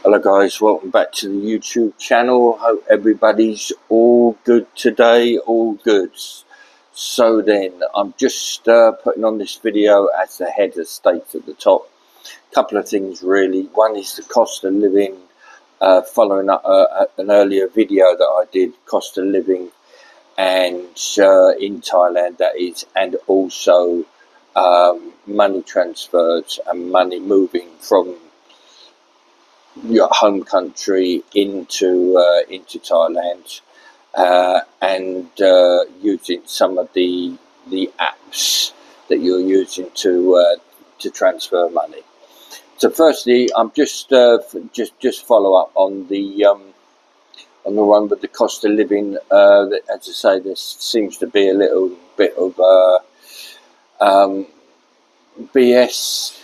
Hello guys, welcome back to the YouTube channel. Hope everybody's all good today, all good. So then, I'm just putting on this video as the header states at the top. Couple of things really. One is the cost of living, following up an earlier video that I did, cost of living and in Thailand that is, and also money transfers and money moving from your home country into Thailand, and using some of the apps that you're using to transfer money. So firstly, I'm just follow up on the one with the cost of living. As I say, there seems to be a little bit of BS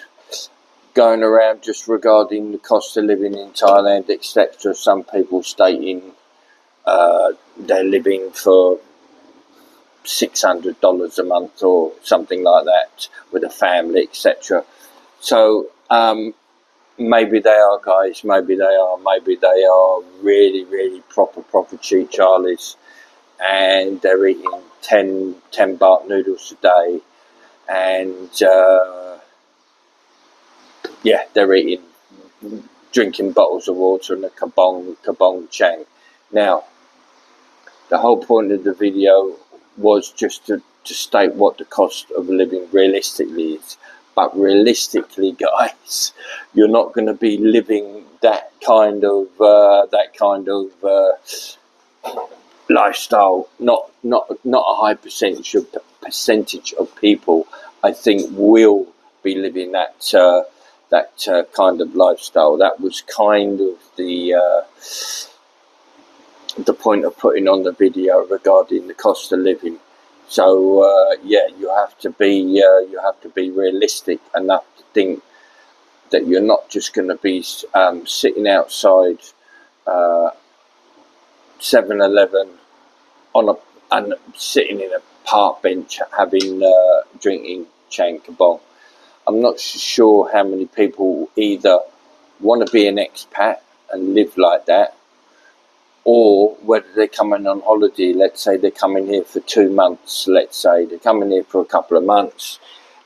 going around just regarding the cost of living in Thailand, etc. Some people stating they're living for $600 a month or something like that with a family, etc. So maybe they are, guys, maybe they are really proper cheap Charlies, and they're eating 10 baht noodles a day, and yeah, they're drinking bottles of water in a kabong chang. Now, the whole point of the video was just to state what the cost of living realistically is. But realistically, guys, you're not going to be living that kind of lifestyle. Not a high percentage of people, I think, will be living that kind of lifestyle. That was kind of the point of putting on the video regarding the cost of living. So yeah, you have to be realistic enough to think that you're not just going to be sitting outside 7-Eleven and sitting in a park bench having drinking chang kabong. I'm not sure how many people either want to be an expat and live like that, or whether they're coming on holiday. Let's say they're coming here for 2 months. Let's say they're coming here for a couple of months.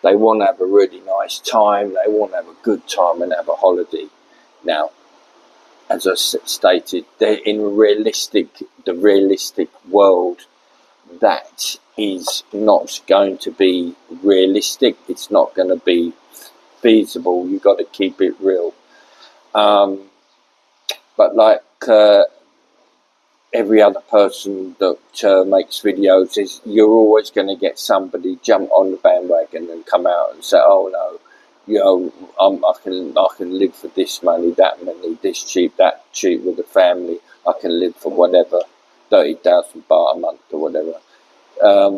They want to have a really nice time. They want to have a good time and have a holiday. Now, as I stated, they're in the realistic world. That is not going to be realistic. It's not going to be feasible. You've got to keep it real. But like every other person that makes videos, is you're always going to get somebody jump on the bandwagon and come out and say, oh no, you know, I can live for this money, that money, this cheap, that cheap with a family. I can live for whatever, 30,000 baht a month or whatever.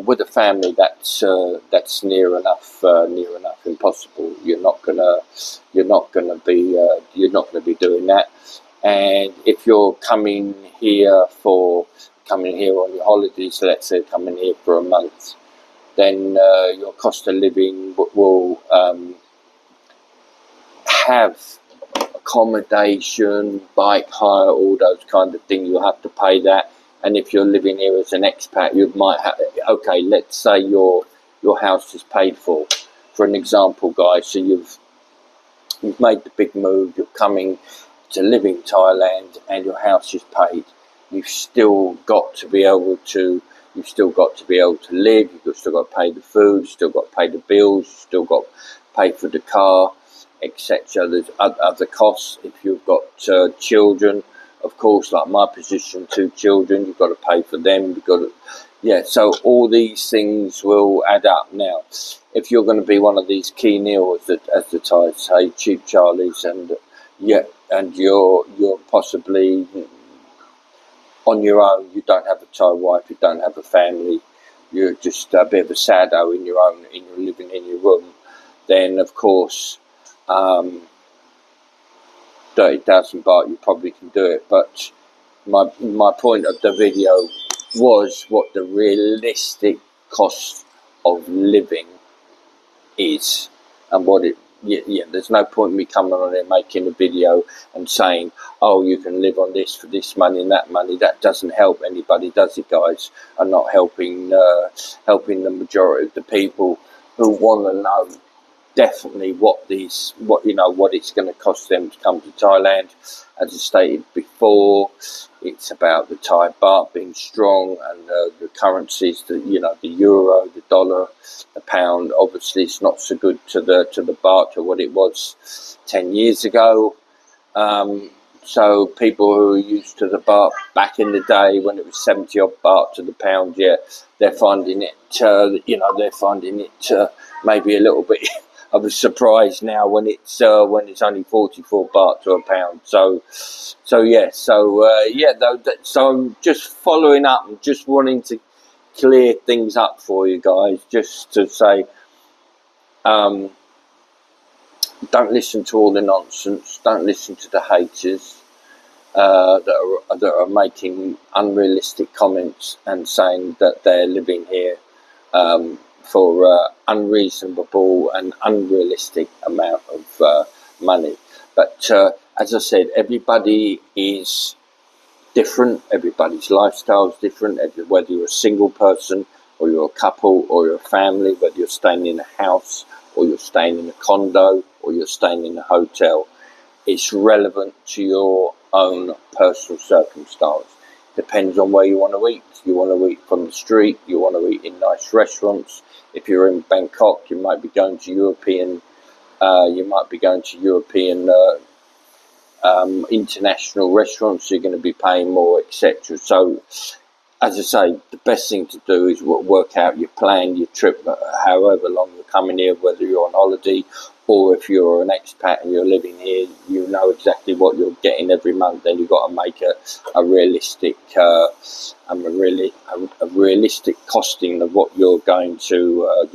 With a family, that's near enough impossible. You're not gonna be doing that. And if you're coming here on your holidays, let's say coming here for a month, then your cost of living will have accommodation, bike hire, all those kind of things. You'll have to pay that. And if you're living here as an expat, you might have, okay, let's say your house is paid for an example, guys. So you've made the big move, you're coming to live in Thailand and your house is paid. You've still got to be able to live, you've still got to pay the food, you've still got to pay the bills, you've still got to pay for the car, etc. There's other costs. If you've got children, of course, like my position, 2 children, you've got to pay for them. You've got to, yeah. So all these things will add up. Now, if you're going to be one of these key meals, as the Thais say, cheap Charlies, and yeah, and you're possibly on your own. You don't have a Thai wife. You don't have a family. You're just a bit of a saddo in your own, and you're living in your room. Then, of course, 30,000 baht, you probably can do it. But my point of the video was what the realistic cost of living is, and what it. Yeah, there's no point in me coming on there making a video and saying, oh, you can live on this for this money and that money. That doesn't help anybody, does it, guys? And not helping the majority of the people who want to know definitely what it's going to cost them to come to Thailand. As I stated before, it's about the Thai baht being strong and the currencies, the euro, the dollar, the pound. Obviously, it's not so good to the baht to what it was 10 years ago. So people who are used to the baht back in the day when it was 70 odd baht to the pound, they're finding it, maybe a little bit. I was surprised now when it's only 44 baht to a pound. So I'm just following up and just wanting to clear things up for you guys, just to say, don't listen to all the nonsense. Don't listen to the haters that are making unrealistic comments and saying that they're living here for unreasonable and unrealistic amount of money. But as I said, everybody is different. Everybody's lifestyle is different. Whether you're a single person or you're a couple or you're a family, whether you're staying in a house or you're staying in a condo or you're staying in a hotel, it's relevant to your own personal circumstance. Depends on where you want to eat. You want to eat from the street, you want to eat in nice restaurants. If you're in Bangkok, you might be going to European international restaurants. You're going to be paying more, etc. So, as I say, the best thing to do is work out your plan, your trip, however long you're coming here, whether you're on holiday or if you're an expat and you're living here, you know exactly what you're getting every month. Then you've got to make a realistic costing of what you're going to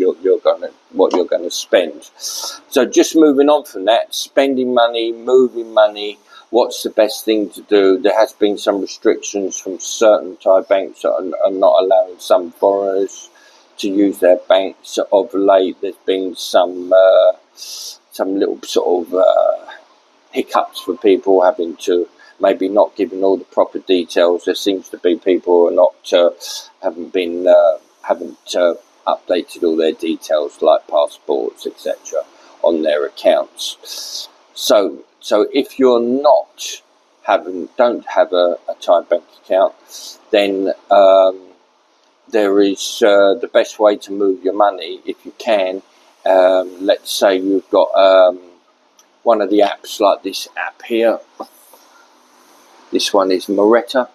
spend. So just moving on from that, spending money, moving money. What's the best thing to do? There has been some restrictions from certain Thai banks that are not allowing some foreigners to use their banks. Of late, there's been some little sort of hiccups for people having to maybe not giving all the proper details. There seems to be people who are not haven't updated all their details, like passports, etc., on their accounts. So if you're don't have a Thai bank account, then there is the best way to move your money, if you can. Let's say you've got one of the apps like this app here. This one is Moretta.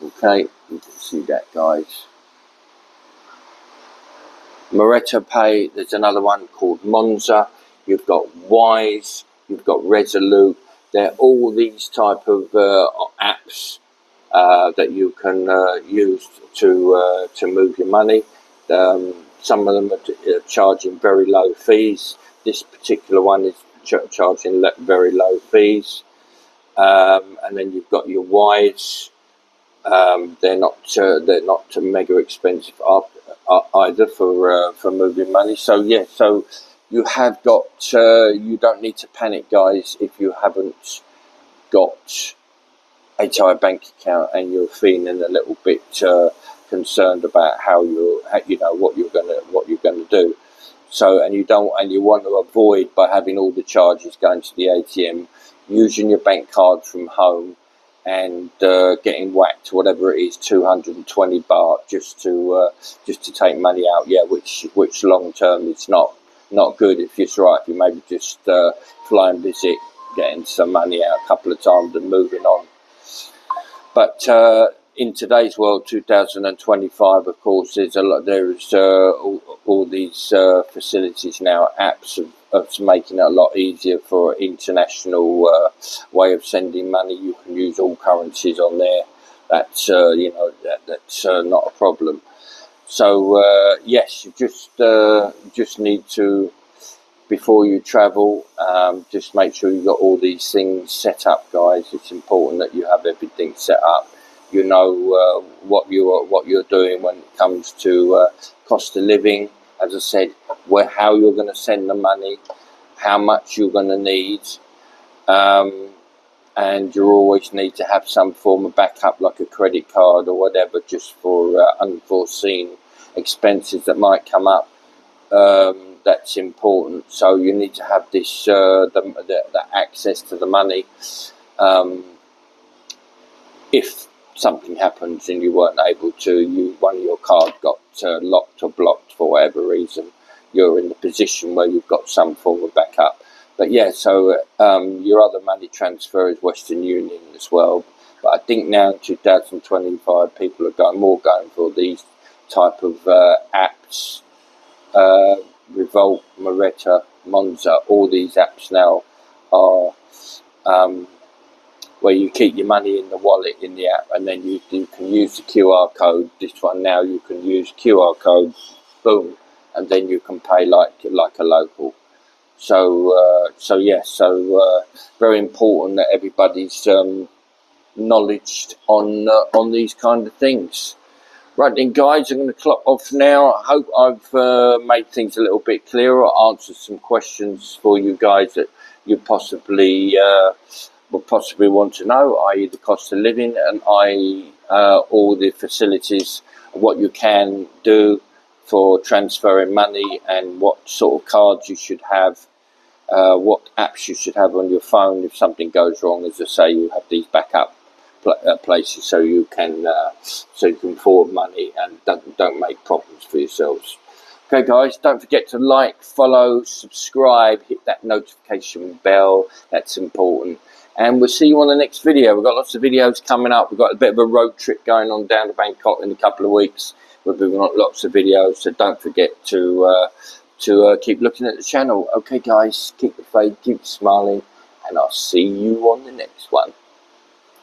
Okay, you can see that, guys. Moretta Pay. There's another one called Monza. You've got Wise. You've got Resolute. They're all these type of apps that you can use to move your money. Some of them are charging very low fees. This particular one is charging very low fees. And then you've got your Wise. They're not mega expensive either for moving money. So you have got. You don't need to panic, guys, if you haven't got a Thai bank account and you're feeling a little bit concerned about what you're gonna do. So and you want to avoid by having all the charges going to the ATM, using your bank card from home, and getting whacked whatever it is, 220 baht just to take money out. Which long term it's not good. If you maybe just fly and visit, getting some money out a couple of times and moving on. But in today's world, 2025, of course, there's all these facilities now, apps of making it a lot easier for international way of sending money. You can use all currencies on there. That's that's not a problem. So yes, you just need to, before you travel, just make sure you've got all these things set up, guys. It's important that you have everything set up. You know what you're doing when it comes to cost of living. As I said, how you're going to send the money, how much you're going to need, and you always need to have some form of backup, like a credit card or whatever, just for unforeseen expenses that might come up. That's important. So you need to have this the access to the money if something happens and you weren't able to, one of your cards got locked or blocked for whatever reason, you're in the position where you've got some form of backup. But yeah, so your other money transfer is Western Union as well. But I think now in 2025, people are going for these type of apps. Revolt, Moretta, Monza, all these apps now are where you keep your money in the wallet in the app, and then you can use the QR code. This one now you can use QR code, boom, and then you can pay like a local. So very important that everybody's knowledge on these kind of things. Right then, guys, I'm going to clock off now. I hope I've made things a little bit clearer, answered some questions for you guys that you possibly would possibly want to know, i.e. the cost of living, and all the facilities, what you can do for transferring money, and what sort of cards you should have, what apps you should have on your phone if something goes wrong. As I say, you have these backup places so you can forward money and don't make problems for yourselves. Okay, guys, don't forget to like, follow, subscribe, hit that notification bell. That's important. And we'll see you on the next video. We've got lots of videos coming up. We've got a bit of a road trip going on down to Bangkok in a couple of weeks. We've got lots of videos, so don't forget to keep looking at the channel. Okay, guys, keep the faith, keep smiling, and I'll see you on the next one.